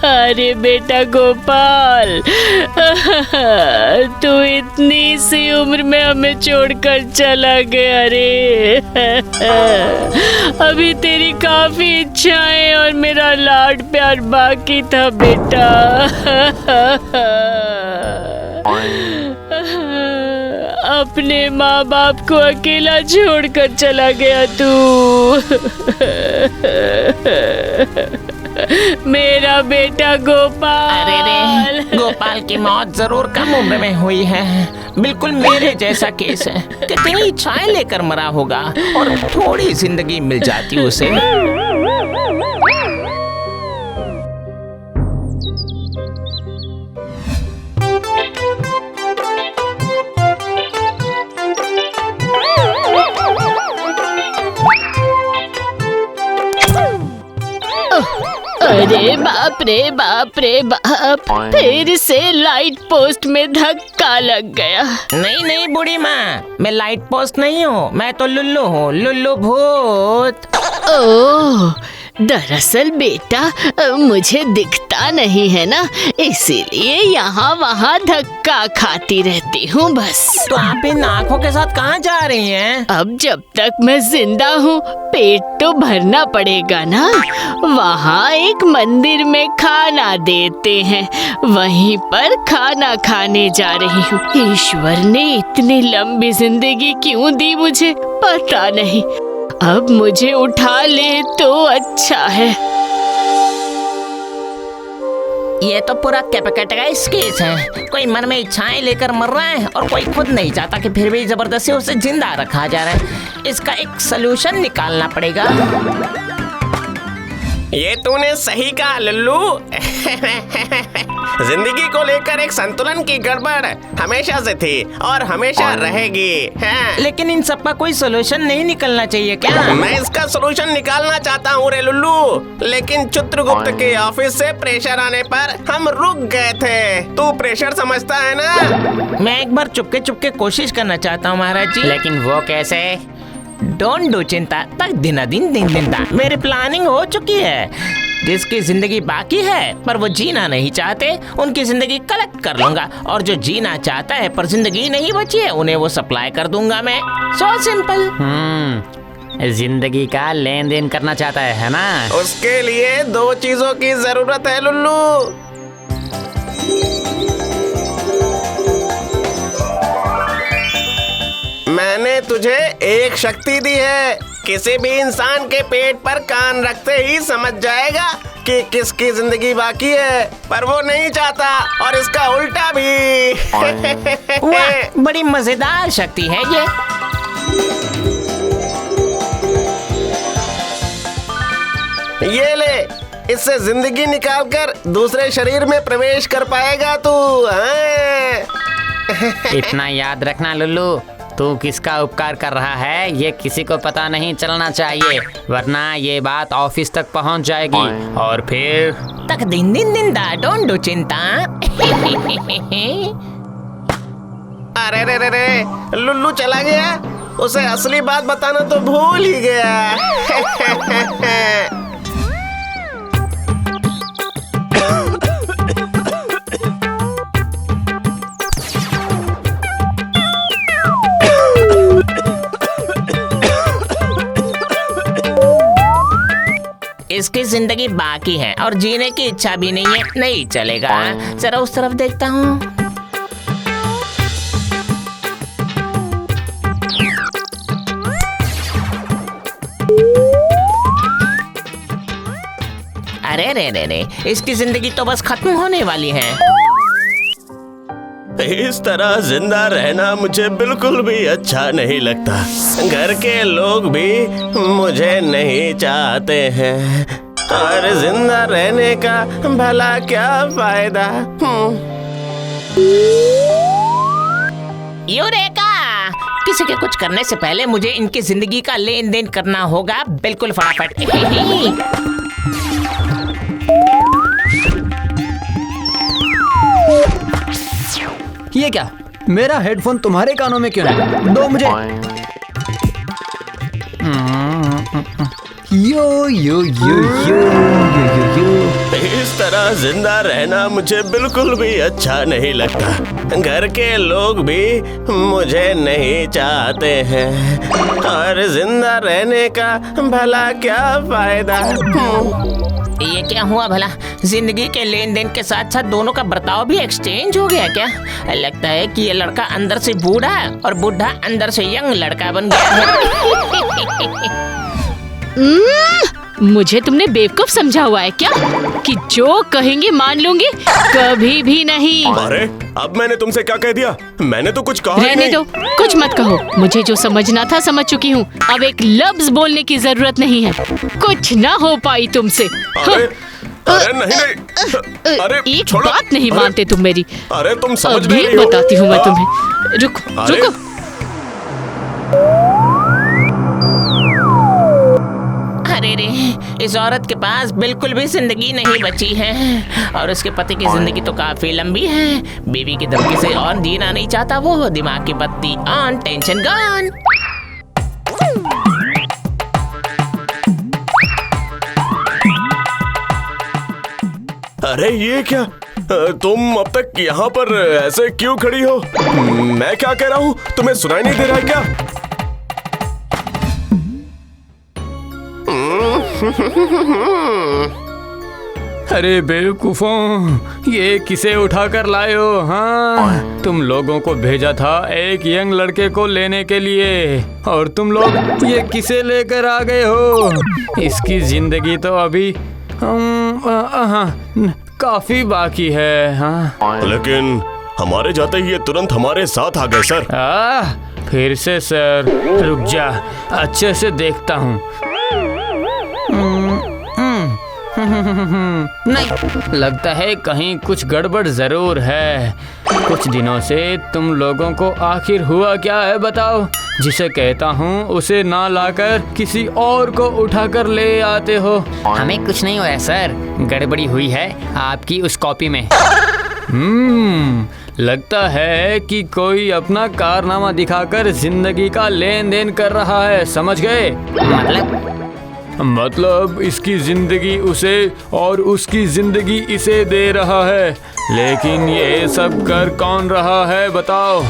अरे बेटा गोपाल, तू इतनी सी उम्र में हमें छोड़कर चला गया रे। अभी तेरी काफी इच्छाएं और मेरा लाड प्यार बाकी था बेटा। अपने माँ बाप को अकेला छोड़कर चला गया तू। मेरा बेटा गोपाल। अरे रे, गोपाल की मौत जरूर कम उम्र में हुई है। बिल्कुल मेरे जैसा केस है। कितनी इच्छाएं लेकर मरा होगा और थोड़ी जिंदगी मिल जाती उसे। अरे बाप रे बाप रे बाप, फिर से लाइट पोस्ट में धक्का लग गया। नहीं नहीं बूढ़ी माँ, मैं लाइट पोस्ट नहीं हूँ, मैं तो लुल्लू हूँ, लुल्लू भूत। ओह, दरअसल बेटा मुझे दिखता नहीं है ना, इसीलिए यहाँ वहाँ धक्का खाती रहती हूँ बस। तो आप इन आँखों के साथ कहाँ जा रही हैं? अब जब तक मैं जिंदा हूँ पेट तो भरना पड़ेगा ना। वहाँ एक मंदिर में खाना देते हैं, वहीं पर खाना खाने जा रही हूँ। ईश्वर ने इतनी लंबी जिंदगी क्यों दी मुझे पता नहीं। अब मुझे उठा ले तो अच्छा है। ये तो पूरा कैपेट का केस है। कोई मन में इच्छाएं लेकर मर रहा है और कोई खुद नहीं चाहता कि फिर भी जबरदस्ती उसे जिंदा रखा जा रहा है। इसका एक सलूशन निकालना पड़ेगा। ये तूने सही कहा लल्लू। जिंदगी को लेकर एक संतुलन की गड़बड़ हमेशा से थी और हमेशा रहेगी। लेकिन इन सब का कोई सलूशन नहीं निकलना चाहिए क्या? मैं इसका सलूशन निकालना चाहता हूँ रे लल्लू, लेकिन चित्रगुप्त के ऑफिस से प्रेशर आने पर हम रुक गए थे। तू प्रेशर समझता है ना? मैं एक बार चुपके चुपके कोशिश करना चाहता हूँ महाराज जी। लेकिन वो कैसे? डोंट डू चिंता, तक दिन दिन मेरी प्लानिंग हो चुकी है। जिसकी जिंदगी बाकी है पर वो जीना नहीं चाहते, उनकी जिंदगी कलेक्ट कर लूंगा, और जो जीना चाहता है पर जिंदगी नहीं बची है उन्हें वो सप्लाई कर दूंगा मैं। So simple. जिंदगी का लेन देन करना चाहता है ना? उसके लिए दो चीजों की जरूरत है लुल्लू। मैंने तुझे एक शक्ति दी है, किसी भी इंसान के पेट पर कान रखते ही समझ जाएगा कि किसकी जिंदगी बाकी है, पर वो नहीं चाहता, और इसका उल्टा भी। वाह, बड़ी मजेदार शक्ति है ये। ये ले, इससे जिंदगी निकालकर दूसरे शरीर में प्रवेश कर पाएगा तू। इतना याद रखना लुल्लू, तू किसका उपकार कर रहा है ये किसी को पता नहीं चलना चाहिए, वरना ये बात ऑफिस तक पहुंच जाएगी और फिर तक दिन दा डोंट डू चिंता। अरे रे रे रे, लुल्लू चला गया, उसे असली बात बताना तो भूल ही गया। इसकी जिंदगी बाकी है और जीने की इच्छा भी नहीं है, नहीं चलेगा। जरा उस तरफ देखता हूँ। अरे रे, इसकी जिंदगी तो बस खत्म होने वाली है। इस तरह जिंदा रहना मुझे बिल्कुल भी अच्छा नहीं लगता। घर के लोग भी मुझे नहीं चाहते हैं, और जिंदा रहने का भला क्या फायदा। यूरेका! किसी के कुछ करने से पहले मुझे इनकी जिंदगी का लेन देन करना होगा, बिल्कुल फटाफट। ये क्या, मेरा हेडफोन तुम्हारे कानों में क्यों है? दो मुझे। यो यो यो यो यो यो यो। इस तरह जिंदा रहना मुझे बिल्कुल भी अच्छा नहीं लगता। घर के लोग भी मुझे नहीं चाहते हैं और जिंदा रहने का भला क्या फायदा। ये क्या हुआ भला? जिंदगी के लेन देन के साथ साथ दोनों का बर्ताव भी एक्सचेंज हो गया क्या? लगता है कि ये लड़का अंदर से बूढ़ा और बूढ़ा अंदर से यंग लड़का बन गया है। मुझे तुमने बेवकूफ समझा हुआ है क्या कि जो कहेंगे मान लूंगी? कभी भी नहीं। अरे अब मैंने तुमसे क्या कह दिया? मैंने तो कुछ कहा ही रहने नहीं। दो, कुछ मत कहो। मुझे जो समझना था समझ चुकी हूँ। अब एक लफ्ज बोलने की जरूरत नहीं है। कुछ ना हो पाई तुमसे। अरे अरे नहीं नहीं, अरे एक छोड़ो। बात नहीं अरे, मानते तुम मेरी। अरे तुम समझ अभी नहीं हो। बताती हूँ मैं हाँ, तुम्हें। रुको अरे, रुको। अरे रे, इस औरत के पास बिल्कुल भी जिंदगी नहीं बची है और उसके पति की जिंदगी तो काफी लंबी है। बीवी की धमकी से और जीना नहीं चाहता वो। दिमाग की बत्ती ऑन, टेंशन गॉन। अरे ये क्या? तुम अब तक यहाँ पर ऐसे क्यों खड़ी हो? मैं क्या कह रहा हूँ तुम्हें सुनाई नहीं दे रहा है क्या? अरे बेवकूफों, ये किसे उठा कर लाए हो? हाँ, तुम लोगों को भेजा था एक यंग लड़के को लेने के लिए और तुम लोग ये किसे लेकर आ गए हो? इसकी जिंदगी तो अभी काफी बाकी है। हाँ, लेकिन हमारे जाते ही ये तुरंत हमारे साथ आ गए सर। फिर से सर, रुक जा, अच्छे से देखता हूँ। नहीं, लगता है कहीं कुछ गड़बड़ जरूर है। कुछ दिनों से तुम लोगों को आखिर हुआ क्या है बताओ? जिसे कहता हूँ उसे ना लाकर किसी और को उठाकर ले आते हो। हमें कुछ नहीं हुआ सर, गड़बड़ी हुई है आपकी उस कॉपी में। लगता है कि कोई अपना कारनामा दिखाकर जिंदगी का लेन देन कर रहा है, समझ गए? मतलब इसकी जिंदगी उसे और उसकी जिंदगी इसे दे रहा है। लेकिन ये सब कर कौन रहा है बताओ?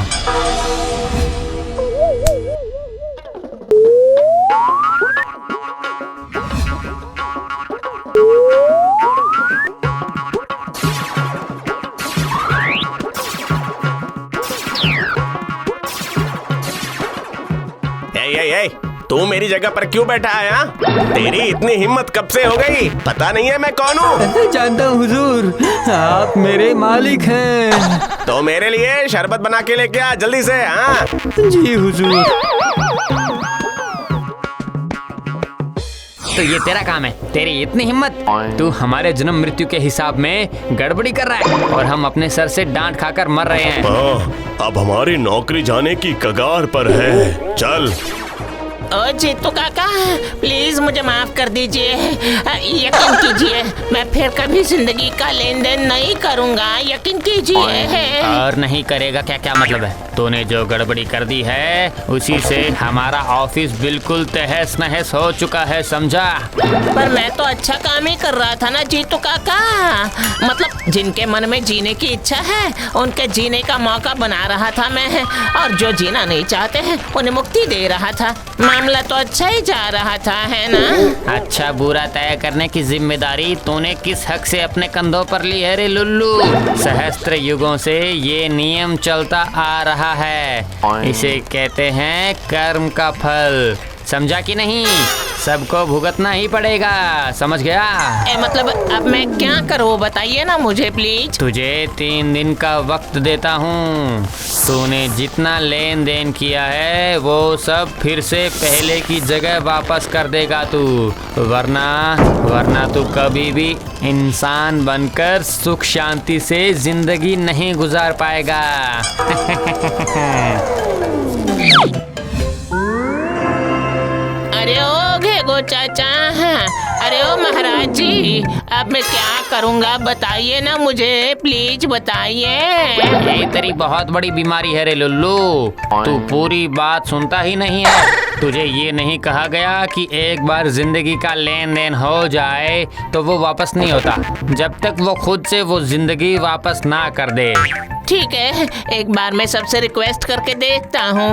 ए, तू मेरी जगह पर क्यों बैठा है? हाँ? तेरी इतनी हिम्मत कब से हो गई? पता नहीं है मैं कौन हूँ? जानता हूँ हुजूर, आप मेरे मालिक हैं। तो मेरे लिए शरबत बना के लेके आ जल्दी से। हाँ जी हुजूर। तो ये तेरा काम है, तेरी इतनी हिम्मत? तू हमारे जन्म मृत्यु के हिसाब में गड़बड़ी कर रहा है और हम अपने सर से डांट खाकर मर रहे हैं। अब हमारी नौकरी जाने की कगार पर है। चल। ओ जीतू काका, प्लीज मुझे माफ कर दीजिए। यकीन कीजिए मैं फिर कभी जिंदगी का लेन देन नहीं करूंगा। यकीन कीजिए। और नहीं करेगा क्या? क्या मतलब है? तूने जो गड़बड़ी कर दी है उसी से हमारा ऑफिस बिल्कुल तहस नहस हो चुका है, समझा? पर मैं तो अच्छा काम ही कर रहा था ना जीतू काका। मतलब जिनके मन में जीने की इच्छा है उनके जीने का मौका बना रहा था मैं, और जो जीना नहीं चाहते हैं उन्हें मुक्ति दे रहा था। मामला तो अच्छा ही जा रहा था, है ना? अच्छा बुरा तय करने की जिम्मेदारी तूने किस हक से अपने कंधों पर ली है रे लुल्लू? सहस्त्र युगों से ये नियम चलता आ रहा है। इसे कहते हैं कर्म का फल, समझा कि नहीं? सबको भुगतना ही पड़ेगा, समझ गया? मतलब अब मैं क्या करूँ बताइए ना मुझे प्लीज। तुझे 3 दिन का वक्त देता हूँ। तूने जितना लेन देन किया है वो सब फिर से पहले की जगह वापस कर देगा तू, वरना तू कभी भी इंसान बनकर सुख शांति से जिंदगी नहीं गुजार पाएगा। अरे ओ घेगो चाचा, अरे ओ महाराज जी, अब मैं क्या करूँगा बताइए ना मुझे, प्लीज बताइए। ये तेरी बहुत बड़ी बीमारी है रे लुल्लू, तू पूरी बात सुनता ही नहीं है। तुझे ये नहीं कहा गया कि एक बार जिंदगी का लेन देन हो जाए तो वो वापस नहीं होता, जब तक वो खुद से वो जिंदगी वापस ना कर दे। ठीक है, एक बार मैं सबसे रिक्वेस्ट करके देखता हूँ।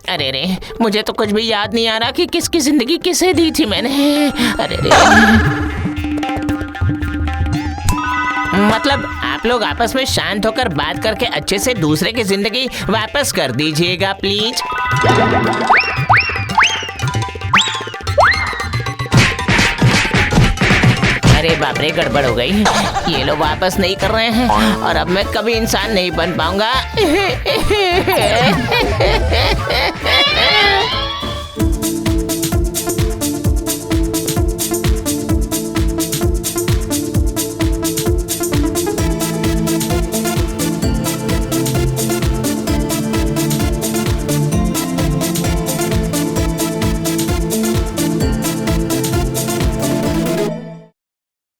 अरे रे, मुझे तो कुछ भी याद नहीं आ रहा कि किसकी जिंदगी किसे दी थी मैंने। अरे रे, मतलब आप लोग आपस में शांत होकर बात करके अच्छे से दूसरे की जिंदगी वापस कर दीजिएगा प्लीज। अरे बाप रे, गड़बड़ हो गई। ये लोग वापस नहीं कर रहे हैं और अब मैं कभी इंसान नहीं बन पाऊंगा।